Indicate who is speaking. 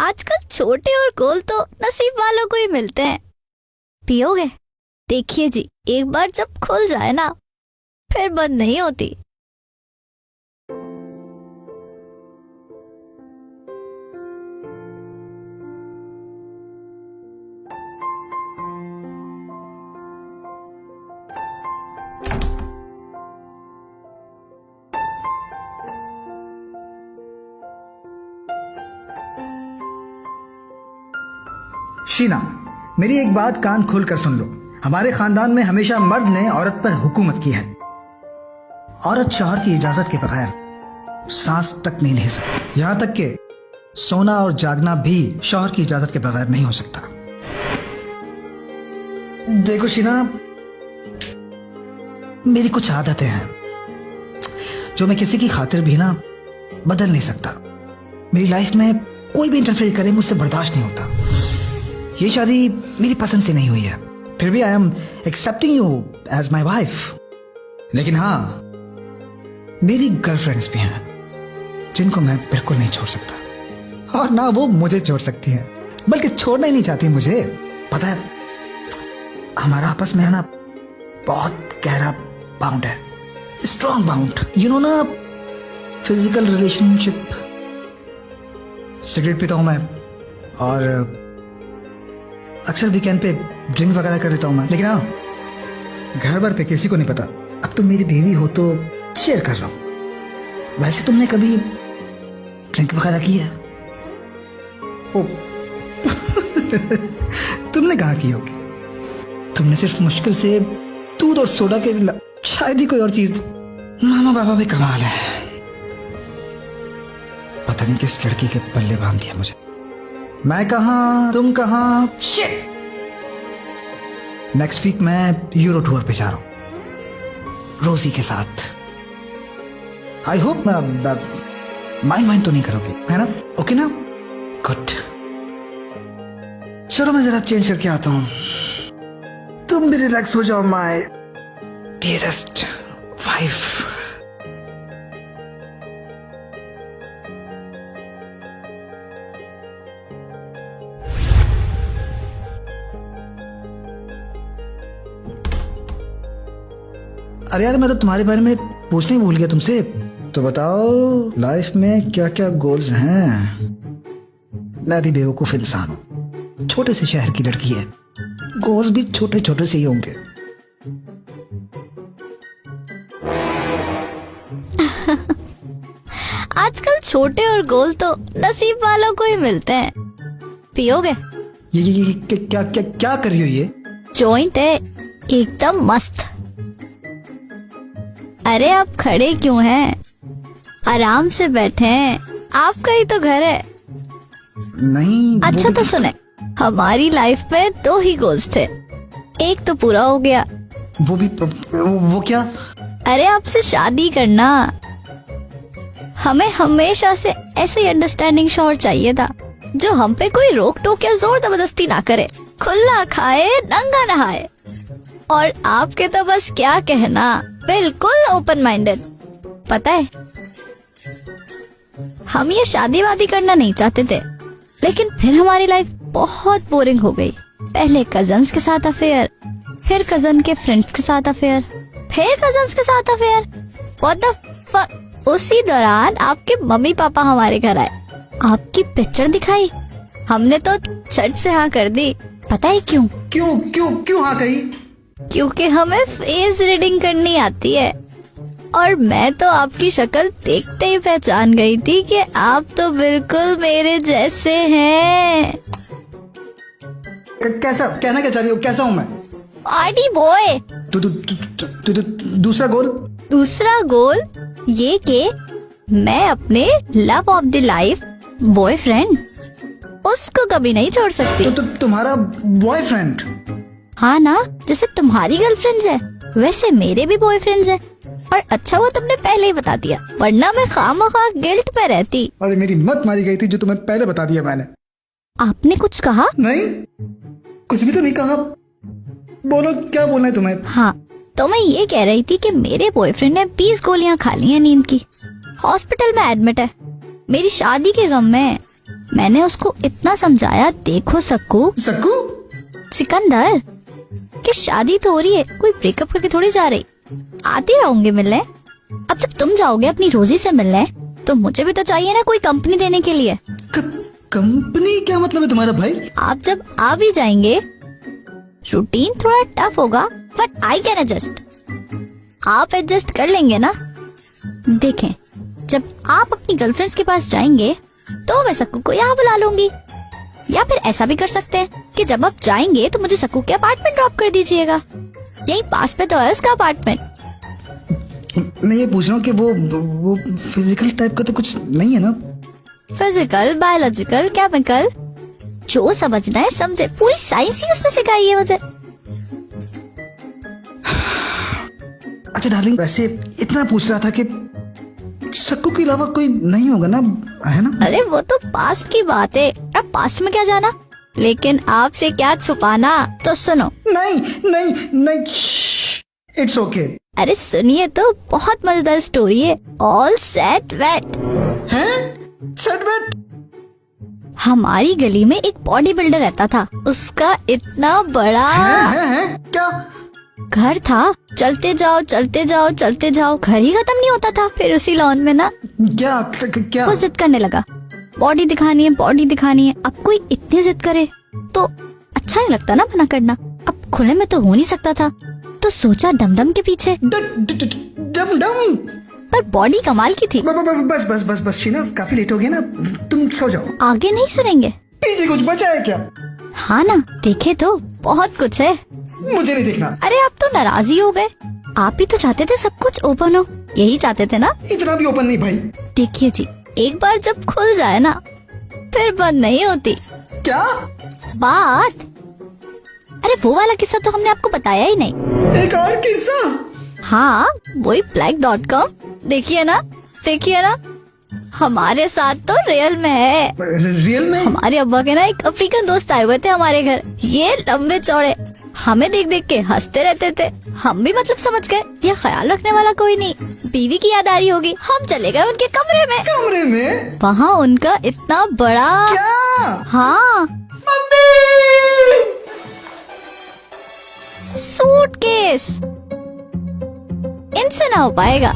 Speaker 1: आजकल छोटे और गोल तो नसीब वालों को ही मिलते हैं। पियोगे? देखिए जी, एक बार जब खुल जाए ना, फिर बंद नहीं होती।
Speaker 2: शीना, मेरी एक बात कान खोल कर सुन लो। हमारे खानदान में हमेशा मर्द ने औरत पर हुकूमत की है। औरत शौहर की इजाजत के बगैर सांस तक नहीं ले सकती। यहां तक कि सोना और जागना भी शौहर की इजाजत के बगैर नहीं हो सकता। देखो शीना, मेरी कुछ आदतें हैं जो मैं किसी की खातिर भी ना बदल नहीं सकता। मेरी लाइफ में कोई भी इंटरफेयर करे मुझसे बर्दाश्त नहीं होता। ये शादी मेरी पसंद से नहीं हुई है, फिर भी I am accepting you as my wife. लेकिन हाँ, मेरी गर्लफ्रेंड्स भी हैं जिनको मैं बिल्कुल नहीं छोड़ सकता, और ना वो मुझे छोड़ सकती हैं, बल्कि छोड़ना ही नहीं चाहती मुझे। पता है, हमारा आपस में है ना बहुत गहरा बाउंड है, स्ट्रॉन्ग बाउंड, यू नो ना, फिजिकल रिलेशनशिप। सिगरेट पीता हूं मैं और अक्सर वीकेंड पे ड्रिंक वगैरह कर लेता हूं मैं, लेकिन हाँ, घर भर पे किसी को नहीं पता। अब तुम मेरी बीवी हो तो शेयर कर रहा हूं। वैसे तुमने कभी ड्रिंक वगैरह की है? ओ तुमने कहाँ की होगी? तुमने सिर्फ मुश्किल से दूध और सोडा के शायद ही कोई और चीज। मामा बाबा भी कमाल है, पता नहीं किस लड़की के पल्ले बांध दिया मुझे। मैं कहाँ, तुम कहाँ, शिट। नेक्स्ट वीक मैं यूरो टूर पे जा रहा हूं रोजी के साथ। आई होप माइंड तो नहीं करोगे, है ना? ओके ना? गुड। चलो मैं जरा चेंज करके आता हूं, तुम भी रिलैक्स हो जाओ माय डियरेस्ट वाइफ। अरे यार, मैं तो तुम्हारे बारे में पूछने ही भूल गया तुमसे। तो बताओ, लाइफ में क्या क्या गोल्स हैं? मैं भी बेवकूफ इंसान हूं, छोटे से शहर की लड़की है, गोल्स भी छोटे छोटे से ही होंगे।
Speaker 1: आजकल छोटे और गोल तो नसीब वालों को ही मिलते हैं। पियोगे?
Speaker 2: ये क्या क्या क्या कर रही हो? ये
Speaker 1: जॉइंट है, एकदम मस्त। अरे आप खड़े क्यों हैं? आराम से बैठे हैं, आपका ही तो घर है।
Speaker 2: नहीं।
Speaker 1: अच्छा तो सुने, हमारी लाइफ में 2 ही गोल्स थे, एक तो पूरा हो गया।
Speaker 2: वो क्या?
Speaker 1: अरे आपसे शादी करना। हमें हमेशा से ऐसे ही अंडरस्टैंडिंग शौहर चाहिए था, जो हम पे कोई रोक टोक या जोर जबरदस्ती ना करे, खुला खाए नंगा नहाए। और आपके तो बस क्या कहना, बिल्कुल ओपन माइंडेड। पता है, हम ये शादी वादी करना नहीं चाहते थे, लेकिन फिर हमारी लाइफ बहुत बोरिंग हो गई। पहले कजन्स के साथ अफेयर, फिर कजन के फ्रेंड्स के साथ अफेयर, फिर कजन्स के साथ अफेयर। What the fuck. उसी दौरान आपके मम्मी पापा हमारे घर आए, आपकी पिक्चर दिखाई, हमने तो झट से हाँ कर दी। पता है क्यों?
Speaker 2: क्यों क्यों क्यों हाँ कही?
Speaker 1: क्योंकि हमें फेस रीडिंग करनी आती है, और मैं तो आपकी शक्ल देखते ही पहचान गई थी कि आप तो बिल्कुल मेरे जैसे हैं।
Speaker 2: कैसा? कहना क्या चाह रही हो? कैसा हूँ मैं?
Speaker 1: Party boy.
Speaker 2: दूसरा गोल?
Speaker 1: दूसरा गोल ये कि मैं अपने love of the life boyfriend, उसको कभी नहीं छोड़ सकती।
Speaker 2: तो तुम्हारा बॉयफ्रेंड?
Speaker 1: हाँ ना, जैसे तुम्हारी गर्लफ्रेंड्स है वैसे मेरे भी बॉयफ्रेंड्स हैं। और अच्छा हुआ तुमने पहले ही बता दिया, वरना मैं खामखा गिल्ट पे रहती।
Speaker 2: अरे मेरी मत मारी गई थी जो तुम्हें पहले बता दिया मैंने।
Speaker 1: आपने कुछ कहा?
Speaker 2: नहीं, कुछ भी तो नहीं कहा। बोलो, क्या बोलना है तुम्हें?
Speaker 1: हाँ, तो मैं ये कह रही थी कि मेरे बॉयफ्रेंड ने 20 गोलियां खा ली हैं नींद की, हॉस्पिटल में एडमिट है, मेरी शादी के गम में। मैंने उसको इतना समझाया, देखो सक्कू सिकंदर कि शादी तो हो रही है, कोई ब्रेकअप करके थोड़ी जा रही। आती रहूंगी मिलने। अब जब तुम जाओगे अपनी रोजी से मिलने तो मुझे भी तो चाहिए ना कोई कंपनी देने के लिए।
Speaker 2: कंपनी क्या मतलब है तुम्हारा भाई?
Speaker 1: आप जब आ भी जाएंगे, रूटीन थोड़ा टफ होगा बट आई कैन एडजस्ट। आप एडजस्ट कर लेंगे ना। देखें, जब आप अपनी गर्लफ्रेंड्स के पास जाएंगे तो मैं सक्कू को यहाँ बुला लूंगी, या फिर ऐसा भी कर सकते हैं कि जब आप जाएंगे तो मुझे सक्कू के अपार्टमेंट ड्रॉप कर दीजिएगा। यही पास पे तो है उसका अपार्टमेंट।
Speaker 2: मैं ये पूछ रहा हूँ कि वो फिजिकल टाइप का तो कुछ नहीं है ना?
Speaker 1: फिजिकल, बायोलॉजिकल, केमिकल, जो समझना है समझे। पूरी साइंस ही उसने सिखाई है मुझे।
Speaker 2: अच्छा डार्लिंग, वैसे इतना पूछ रहा था कि सक्कू के अलावा कोई नहीं होगा ना, है ना?
Speaker 1: अरे वो तो पास्ट की बात है, अब पास्ट में क्या जाना। लेकिन आपसे क्या छुपाना, तो सुनो।
Speaker 2: नहीं, इट्स ओके।
Speaker 1: अरे सुनिए तो, बहुत मजेदार स्टोरी है। All set wait.
Speaker 2: हैं? Set wait?
Speaker 1: हमारी गली में एक बॉडी बिल्डर रहता था। उसका इतना बड़ा
Speaker 2: है? क्या
Speaker 1: घर था। चलते जाओ, घर ही खत्म नहीं होता था। फिर उसी लॉन में ना
Speaker 2: क्या
Speaker 1: वो जिद करने लगा, बॉडी दिखानी है। अब कोई इतनी जिद करे तो अच्छा नहीं लगता ना मना करना। अब खुले में तो हो नहीं सकता था, तो सोचा डमडम के पीछे।
Speaker 2: डम
Speaker 1: पर बॉडी कमाल की थी।
Speaker 2: बस शीना, काफी लेट हो गया ना, तुम सो जाओ।
Speaker 1: आगे नहीं सुनेंगे?
Speaker 2: पीछे कुछ बचा है क्या?
Speaker 1: हाँ ना, देखे तो बहुत कुछ है।
Speaker 2: मुझे नहीं देखना।
Speaker 1: अरे आप तो नाराज ही हो गए। आप भी तो चाहते थे सब कुछ ओपन हो, यही चाहते थे ना?
Speaker 2: इतना भी ओपन नहीं भाई।
Speaker 1: देखिए जी, एक बार जब खुल जाए ना फिर बंद नहीं होती।
Speaker 2: क्या
Speaker 1: बात? अरे वो वाला किस्सा तो हमने आपको बताया ही नहीं।
Speaker 2: एक और किस्सा?
Speaker 1: हाँ, वही black.com। देखिए ना, हमारे साथ तो रियल में है।
Speaker 2: रियल में?
Speaker 1: हमारे अब्बा के ना एक अफ्रीकन दोस्त आए हुए थे हमारे घर। ये लंबे चौड़े, हमें देख देख के हंसते रहते थे। हम भी मतलब समझ गए ये ख्याल रखने वाला कोई नहीं, बीवी की याद आ रही होगी। हम चले गए उनके कमरे में। वहाँ उनका इतना बड़ा।
Speaker 2: क्या?
Speaker 1: हाँ, सूटकेस। इनसे ना हो पाएगा।